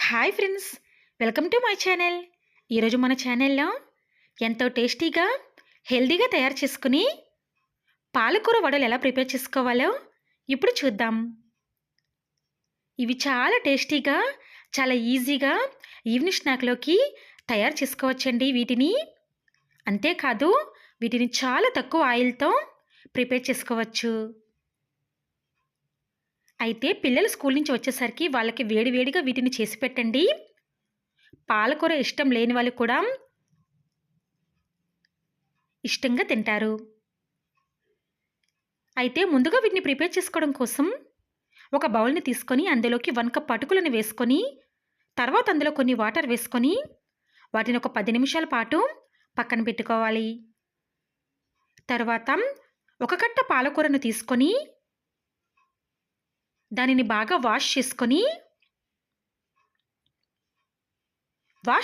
Hi friends, welcome to my channel. ఈరోజు మన ఛానల్లో ఎంతో టేస్టీగా హెల్తీగా తయారు చేసుకుని పాలకూర వడలు ఎలా ప్రిపేర్ చేసుకోవాలో ఇప్పుడు చూద్దాం. ఇవి చాలా టేస్టీగా, చాలా ఈజీగా ఈవినింగ్ స్నాక్లోకి తయారు చేసుకోవచ్చండి వీటిని. అంతేకాదు వీటిని చాలా తక్కువ ఆయిల్తో ప్రిపేర్ చేసుకోవచ్చు. అయితే పిల్లలు స్కూల్ నుంచి వచ్చేసరికి వాళ్ళకి వేడివేడిగా వీటిని చేసి పెట్టండి. పాలకూర ఇష్టం లేని వాళ్ళు కూడా ఇష్టంగా తింటారు. అయితే ముందుగా వీటిని ప్రిపేర్ చేసుకోవడం కోసం ఒక బౌల్ని తీసుకొని అందులోకి 1 కప్ అటుకులను వేసుకొని, తర్వాత అందులో కొన్ని వాటర్ వేసుకొని వాటిని ఒక 10 నిమిషాల పాటు పక్కన పెట్టుకోవాలి. తర్వాత ఒక కట్ట పాలకూరను తీసుకొని దానిని బాగా వాష్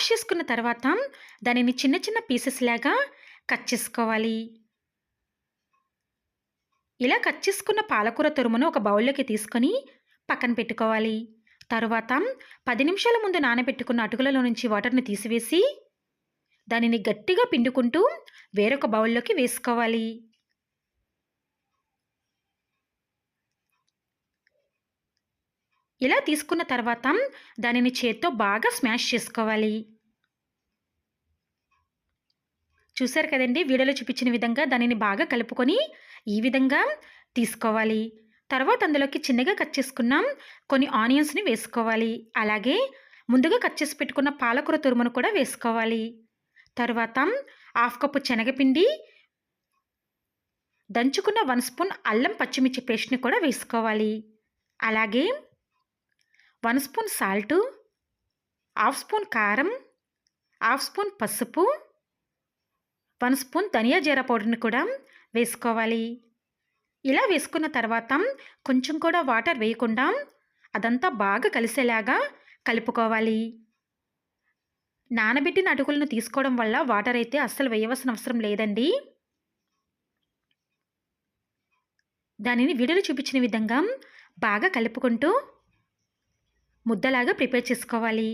చేసుకున్న తర్వాత దానిని చిన్న చిన్న పీసెస్ లాగా కట్ చేసుకోవాలి. ఇలా కట్ చేసుకున్న పాలకూర తురుమును ఒక బౌల్లోకి తీసుకొని పక్కన పెట్టుకోవాలి. తర్వాత 10 నిమిషాల ముందు నానబెట్టుకున్న అటుకులలో నుంచి వాటర్ని తీసివేసి దానిని గట్టిగా పిండుకుంటూ వేరొక బౌల్లోకి వేసుకోవాలి. ఇలా తీసుకున్న తర్వాత దానిని చేత్తో బాగా స్మాష్ చేసుకోవాలి. చూశారు కదండి, వీడియోలో చూపించిన విధంగా దానిని బాగా కలుపుకొని ఈ విధంగా తీసుకోవాలి. తర్వాత అందులోకి చిన్నగా కట్ చేసుకున్న కొన్ని ఆనియన్స్ని వేసుకోవాలి. అలాగే ముందుగా కట్ చేసి పెట్టుకున్న పాలకూర తురుమును కూడా వేసుకోవాలి. తర్వాత 1/2 కప్పు శనగపిండి, దంచుకున్న 1 స్పూన్ అల్లం పచ్చిమిర్చి పేస్ట్ని కూడా వేసుకోవాలి. అలాగే 1 స్పూన్ సాల్టు, 1/2 స్పూన్ కారం, 1/2 స్పూన్ పసుపు, 1 స్పూన్ ధనియా జీరా పౌడర్ని కూడా వేసుకోవాలి. ఇలా వేసుకున్న తర్వాత కొంచెం కూడా వాటర్ వేయకుండా అదంతా బాగా కలిసేలాగా కలుపుకోవాలి. నానబెట్టిన అటుకులను తీసుకోవడం వల్ల వాటర్ అయితే అస్సలు వేయవలసిన అవసరం లేదండి. దానిని వీడియోలో చూపించిన విధంగా బాగా కలుపుకుంటూ ముద్దలాగా ప్రిపేర్ చేసుకోవాలి.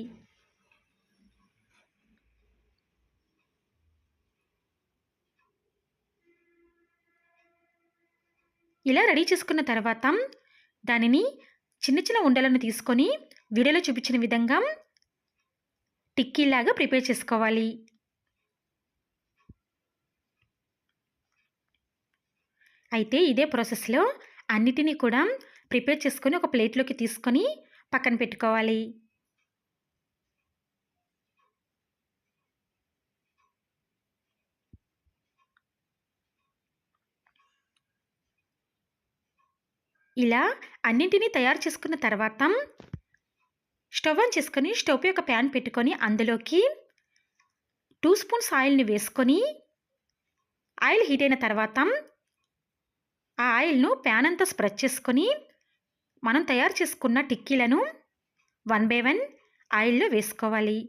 ఇలా రెడీ చేసుకున్న తర్వాత దానిని చిన్న చిన్న ఉండలను తీసుకొని వీడియోలో చూపించిన విధంగా టిక్కీలాగా ప్రిపేర్ చేసుకోవాలి. అయితే ఇదే ప్రాసెస్లో అన్నిటినీ కూడా ప్రిపేర్ చేసుకొని ఒక ప్లేట్లోకి తీసుకొని పక్కన పెట్టుకోవాలి. ఇలా అన్నింటినీ తయారు చేసుకున్న తర్వాత స్టవ్ ఆన్ చేసుకొని స్టవ్ పై ఒక ప్యాన్ పెట్టుకొని అందులోకి 2 స్పూన్స్ ఆయిల్ని వేసుకొని ఆయిల్ హీట్ అయిన తర్వాత ఆ ఆయిల్ను ప్యాన్ అంతా స్ప్రెడ్ చేసుకొని మనం తయారు చేసుకున్న టిక్కీలను 1 బై 1 ఆయిల్లో వేసుకోవాలి.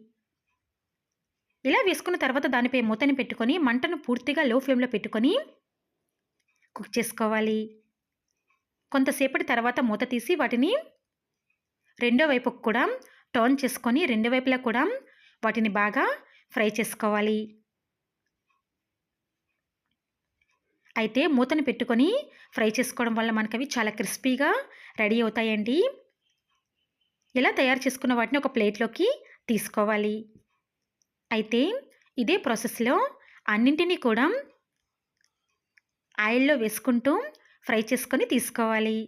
ఇలా వేసుకున్న తర్వాత దానిపై మూతని పెట్టుకొని మంటను పూర్తిగా లో ఫ్లేమ్లో పెట్టుకొని కుక్ చేసుకోవాలి. కొంతసేపటి తర్వాత మూత తీసి వాటిని రెండో వైపుకు కూడా టర్న్ చేసుకొని రెండు వైపులా కూడా వాటిని బాగా ఫ్రై చేసుకోవాలి. అయితే మూతని పెట్టుకొని ఫ్రై చేసుకోవడం వల్ల మనకు అవి చాలా క్రిస్పీగా రెడీ అవుతాయండి. ఇలా తయారు చేసుకున్న వాటిని ఒక ప్లేట్లోకి తీసుకోవాలి. అయితే ఇదే ప్రాసెస్లో అన్నింటినీ కూడా ఆయిల్లో వేసుకుంటూ ఫ్రై చేసుకొని తీసుకోవాలి.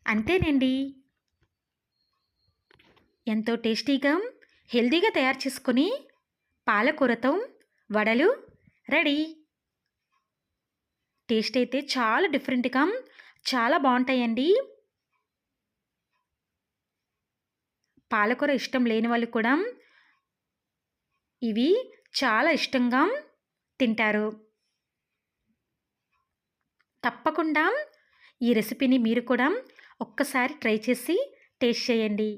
అంతేనండి, ఎంతో టేస్టీగా హెల్తీగా తయారు చేసుకొని పాలకూరతో వడలు రెడీ. టేస్ట్ అయితే చాలా డిఫరెంట్గా చాలా బాగుంటాయండి. పాలకూర ఇష్టం లేని వాళ్ళు కూడా ఇవి చాలా ఇష్టంగా తింటారు. తప్పకుండా ఈ రెసిపీని మీరు కూడా ఒక్కసారి ట్రై చేసి టేస్ట్ చేయండి.